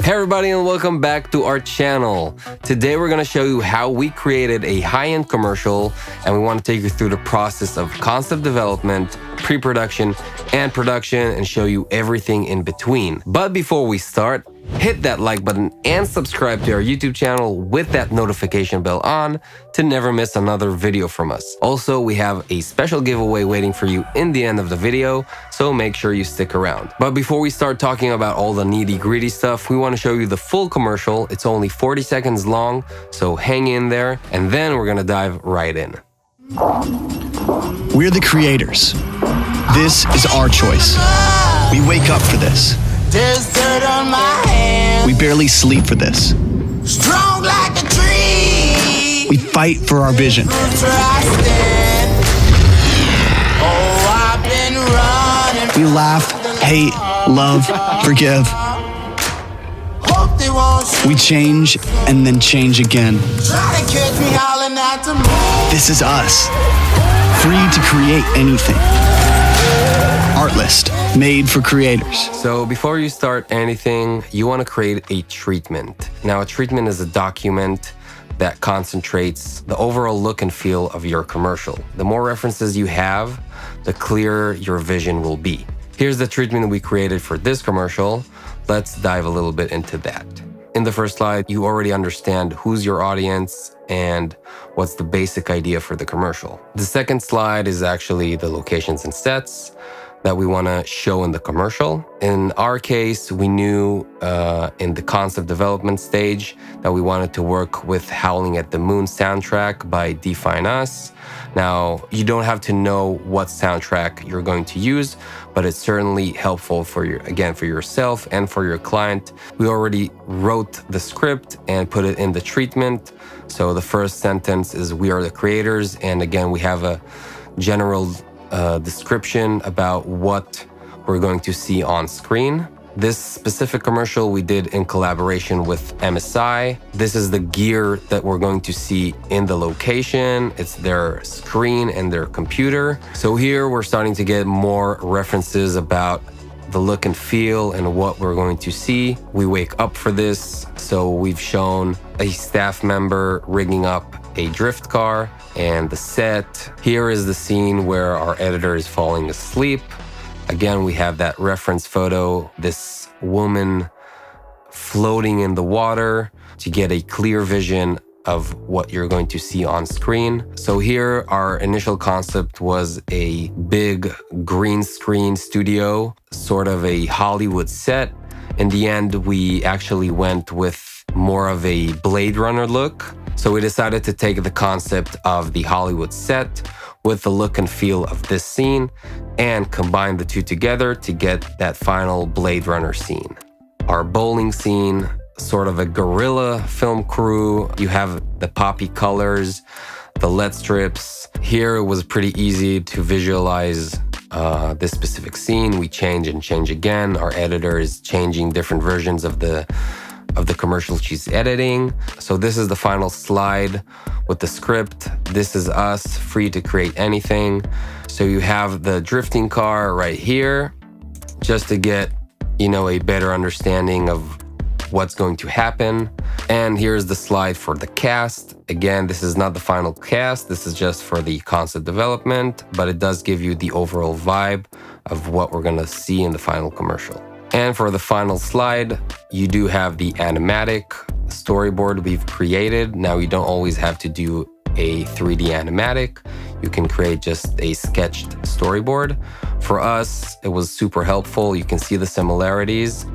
Hey everybody, and welcome back to our channel. Today we're going to show you how we created a high-end commercial, and we want to take you through the process of concept development, pre-production, and production, and show you everything in between. But before we start, hit that like button and subscribe to our YouTube channel with that notification bell on to never miss another video from us. Also, we have a special giveaway waiting for you in the end of the video, so make sure you stick around. But before we start talking about all the nitty-gritty stuff, we want to show you the full commercial. It's only 40 seconds long, so hang in there, and then we're gonna dive right in. We're the creators. This is our choice. We wake up for this. There's dirt on my hands. We barely sleep for this. Strong like a tree. We fight for our vision. Roots where I stand. Oh, I've been running. We laugh, hate, love, forgive. Hope they won't shoot. We change and then change again. Try to catch me howling at the moon. This is us. Free to create anything. Artlist, made for creators. So before you start anything, you want to create a treatment. Now, a treatment is a document that concentrates the overall look and feel of your commercial. The more references you have, the clearer your vision will be. Here's the treatment we created for this commercial. Let's dive a little bit into that. In the first slide, you already understand who's your audience and what's the basic idea for the commercial. The second slide is actually the locations and sets that we want to show in the commercial. In our case, we knew in the concept development stage that we wanted to work with Howling at the Moon soundtrack by Define Us. Now, you don't have to know what soundtrack you're going to use, but it's certainly helpful for yourself and for your client. We already wrote the script and put it in the treatment. So the first sentence is "We are the creators," and again, we have a general description about what we're going to see on screen. This specific commercial we did in collaboration with MSI. This is the gear that we're going to see in the location. It's their screen and their computer. So here we're starting to get more references about the look and feel and what we're going to see. We wake up for this. So we've shown a staff member rigging up a drift car and the set. Here is the scene where our editor is falling asleep. Again, we have that reference photo, this woman floating in the water to get a clear vision of what you're going to see on screen. So here, our initial concept was a big green screen studio, sort of a Hollywood set. In the end, we actually went with more of a Blade Runner look. So we decided to take the concept of the Hollywood set with the look and feel of this scene and combine the two together to get that final Blade Runner scene. Our bowling scene, sort of a guerrilla film crew. You have the poppy colors, the LED strips. Here it was pretty easy to visualize this specific scene. We change and change again. Our editor is changing different versions of the commercial she's editing. So this is the final slide with the script. This is us, free to create anything. So you have the drifting car right here, just to get, a better understanding of what's going to happen. And here's the slide for the cast. Again, this is not the final cast. This is just for the concept development, but it does give you the overall vibe of what we're gonna see in the final commercial. And for the final slide, you do have the animatic storyboard we've created. Now, you don't always have to do a 3D animatic. You can create just a sketched storyboard. For us, it was super helpful. You can see the similarities.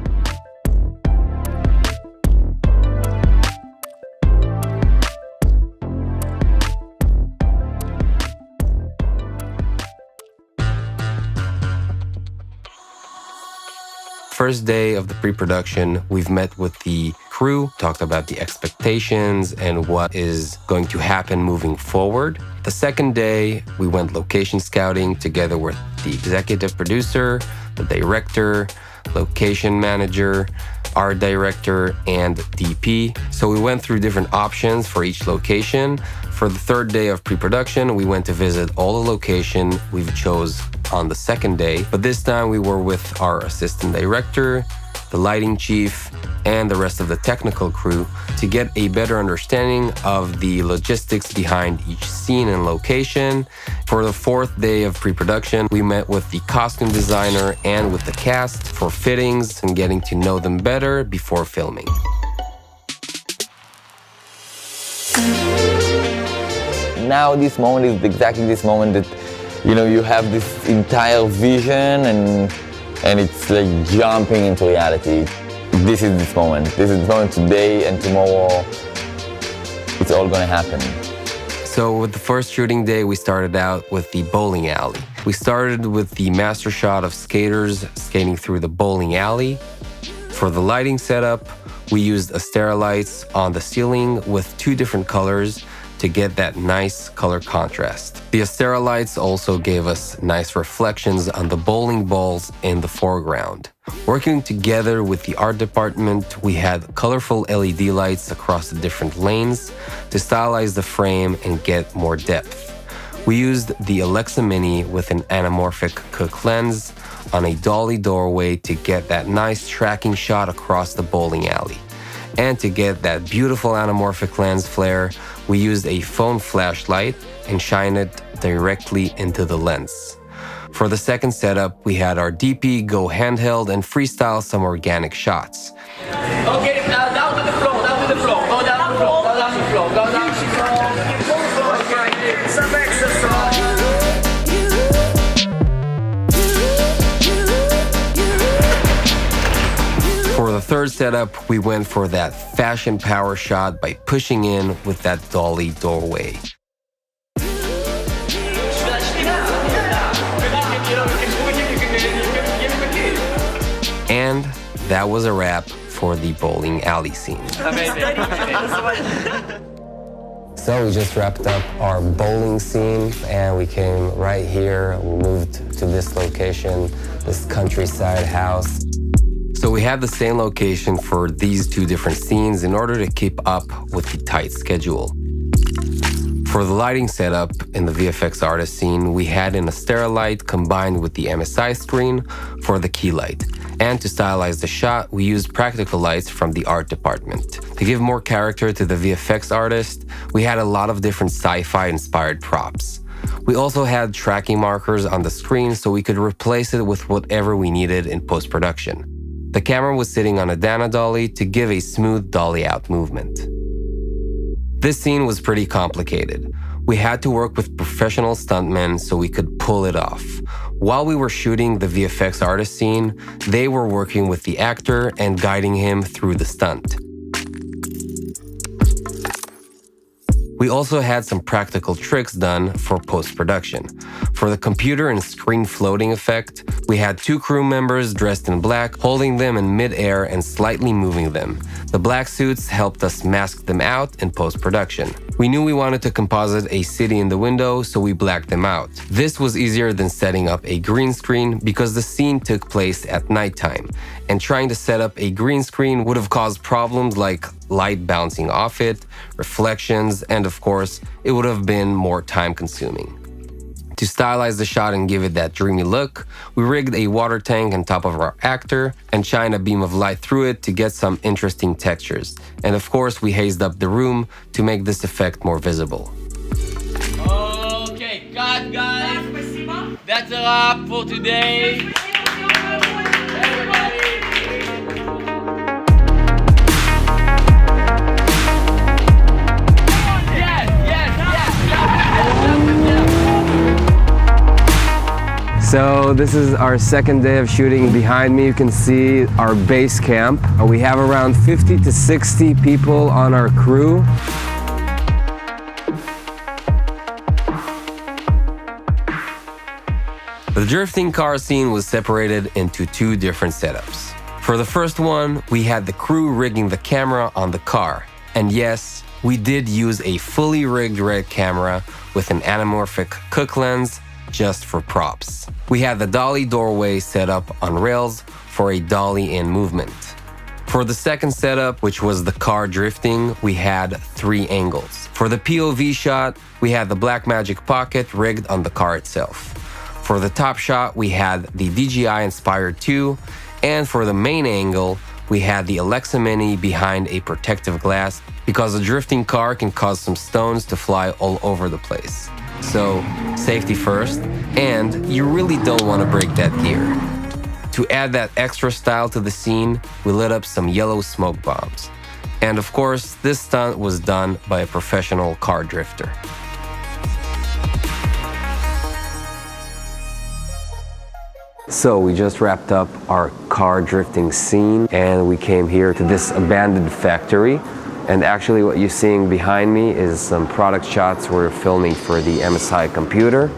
First day of the pre-production, we've met with the crew, talked about the expectations and what is going to happen moving forward. The second day, we went location scouting together with the executive producer, the director, location manager, art director, and DP. So we went through different options for each location. For the third day of pre-production, we went to visit all the location we've chose on the second day, but this time we were with our assistant director, the lighting chief, and the rest of the technical crew to get a better understanding of the logistics behind each scene and location. For the fourth day of pre-production, we met with the costume designer and with the cast for fittings and getting to know them better before filming. Now this moment is exactly this moment that, you know, you have this entire vision and it's like jumping into reality. This is this moment. This is this moment today and tomorrow. It's all gonna happen. So with the first shooting day, we started out with the bowling alley. We started with the master shot of skaters skating through the bowling alley. For the lighting setup, we used Astera lights on the ceiling with 2 different colors to get that nice color contrast. The Astera lights also gave us nice reflections on the bowling balls in the foreground. Working together with the art department, we had colorful LED lights across the different lanes to stylize the frame and get more depth. We used the Alexa Mini with an anamorphic Cook lens on a dolly doorway to get that nice tracking shot across the bowling alley. And to get that beautiful anamorphic lens flare, we used a phone flashlight and shined it directly into the lens. For the second setup, we had our DP go handheld and freestyle some organic shots. Okay, down to the floor, down to the floor, go down the floor, go down the floor, go down the floor. Okay, some exercise. For the third setup, we went for that fashion power shot by pushing in with that dolly doorway. And that was a wrap for the bowling alley scene. So we just wrapped up our bowling scene and we came right here. We moved to this location, this countryside house. So we had the same location for these 2 different scenes in order to keep up with the tight schedule. For the lighting setup in the VFX artist scene, we had an Astera light combined with the MSI screen for the key light. And to stylize the shot, we used practical lights from the art department. To give more character to the VFX artist, we had a lot of different sci-fi inspired props. We also had tracking markers on the screen so we could replace it with whatever we needed in post-production. The camera was sitting on a Dana dolly to give a smooth dolly out movement. This scene was pretty complicated. We had to work with professional stuntmen so we could pull it off. While we were shooting the VFX artist scene, they were working with the actor and guiding him through the stunt. We also had some practical tricks done for post-production. For the computer and screen floating effect, we had 2 crew members dressed in black, holding them in mid-air and slightly moving them. The black suits helped us mask them out in post-production. We knew we wanted to composite a city in the window, so we blacked them out. This was easier than setting up a green screen because the scene took place at nighttime, and trying to set up a green screen would have caused problems like light bouncing off it, reflections, and of course, it would have been more time-consuming. To stylize the shot and give it that dreamy look, we rigged a water tank on top of our actor and shined a beam of light through it to get some interesting textures. And of course, we hazed up the room to make this effect more visible. Okay, cut guys. That's a wrap for today. So this is our second day of shooting. Behind me you can see our base camp. We have around 50 to 60 people on our crew. The drifting car scene was separated into 2 different setups. For the first one, we had the crew rigging the camera on the car. And yes, we did use a fully rigged red camera with an anamorphic Cook lens just for props. We had the dolly doorway set up on rails for a dolly in movement. For the second setup, which was the car drifting, we had 3 angles. For the POV shot, we had the Blackmagic Pocket rigged on the car itself. For the top shot, we had the DJI Inspire 2 And for the main angle, we had the Alexa Mini behind a protective glass because a drifting car can cause some stones to fly all over the place. So, safety first, and you really don't want to break that gear. To add that extra style to the scene, we lit up some yellow smoke bombs. And of course, this stunt was done by a professional car drifter. So we just wrapped up our car drifting scene and we came here to this abandoned factory. And actually what you're seeing behind me is some product shots we're filming for the MSI computer.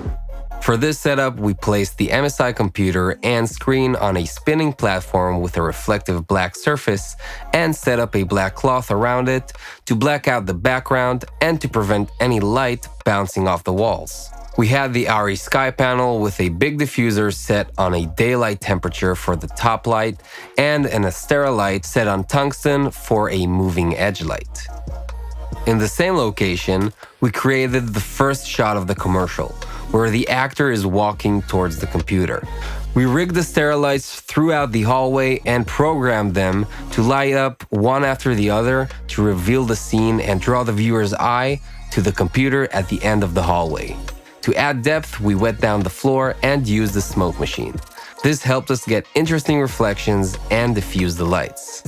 For this setup, we placed the MSI computer and screen on a spinning platform with a reflective black surface and set up a black cloth around it to black out the background and to prevent any light bouncing off the walls. We had the ARRI Sky panel with a big diffuser set on a daylight temperature for the top light and an Astera light set on tungsten for a moving edge light. In the same location, we created the first shot of the commercial, where the actor is walking towards the computer. We rigged the Astera lights throughout the hallway and programmed them to light up one after the other to reveal the scene and draw the viewer's eye to the computer at the end of the hallway. To add depth, we wet down the floor and used the smoke machine. This helped us get interesting reflections and diffuse the lights.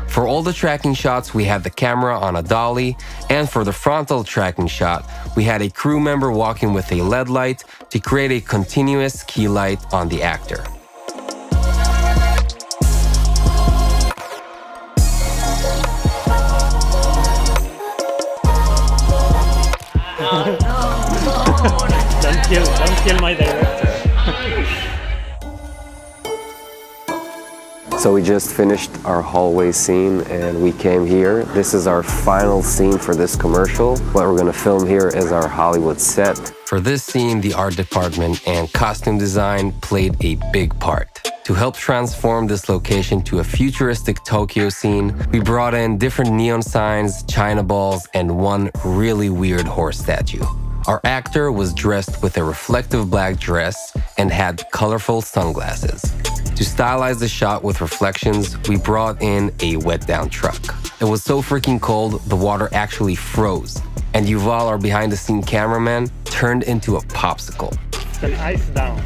For all the tracking shots, we had the camera on a dolly, and for the frontal tracking shot, we had a crew member walking with a LED light to create a continuous key light on the actor. Don't kill my director. So we just finished our hallway scene and we came here. This is our final scene for this commercial. What we're gonna film here is our Hollywood set. For this scene, the art department and costume design played a big part. To help transform this location to a futuristic Tokyo scene, we brought in different neon signs, China balls, and one really weird horse statue. Our actor was dressed with a reflective black dress and had colorful sunglasses. To stylize the shot with reflections, we brought in a wet-down truck. It was so freaking cold, the water actually froze, and Yuval, our behind-the-scene cameraman, turned into a popsicle. The ice down.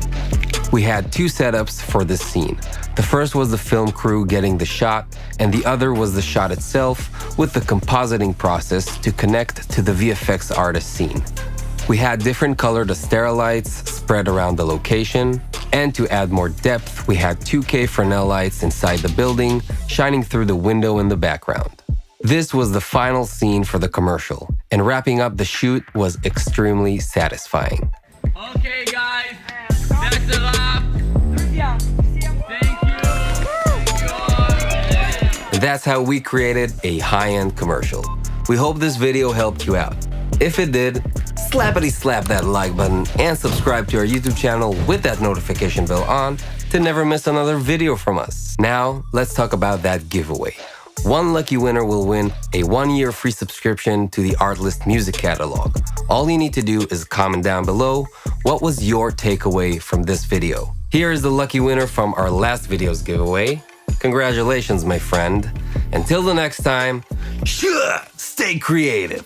We had two setups for this scene. The first was the film crew getting the shot, and the other was the shot itself with the compositing process to connect to the VFX artist scene. We had different colored Astera lights spread around the location, and to add more depth, we had 2K Fresnel lights inside the building, shining through the window in the background. This was the final scene for the commercial, and wrapping up the shoot was extremely satisfying. Okay, guys, that's a wrap. Thank you. That's how we created a high-end commercial. We hope this video helped you out. If it did, slappity slap that like button and subscribe to our YouTube channel with that notification bell on to never miss another video from us. Now, let's talk about that giveaway. One lucky winner will win a 1-year free subscription to the Artlist music catalog. All you need to do is comment down below what was your takeaway from this video. Here is the lucky winner from our last video's giveaway. Congratulations, my friend. Until the next time, stay creative.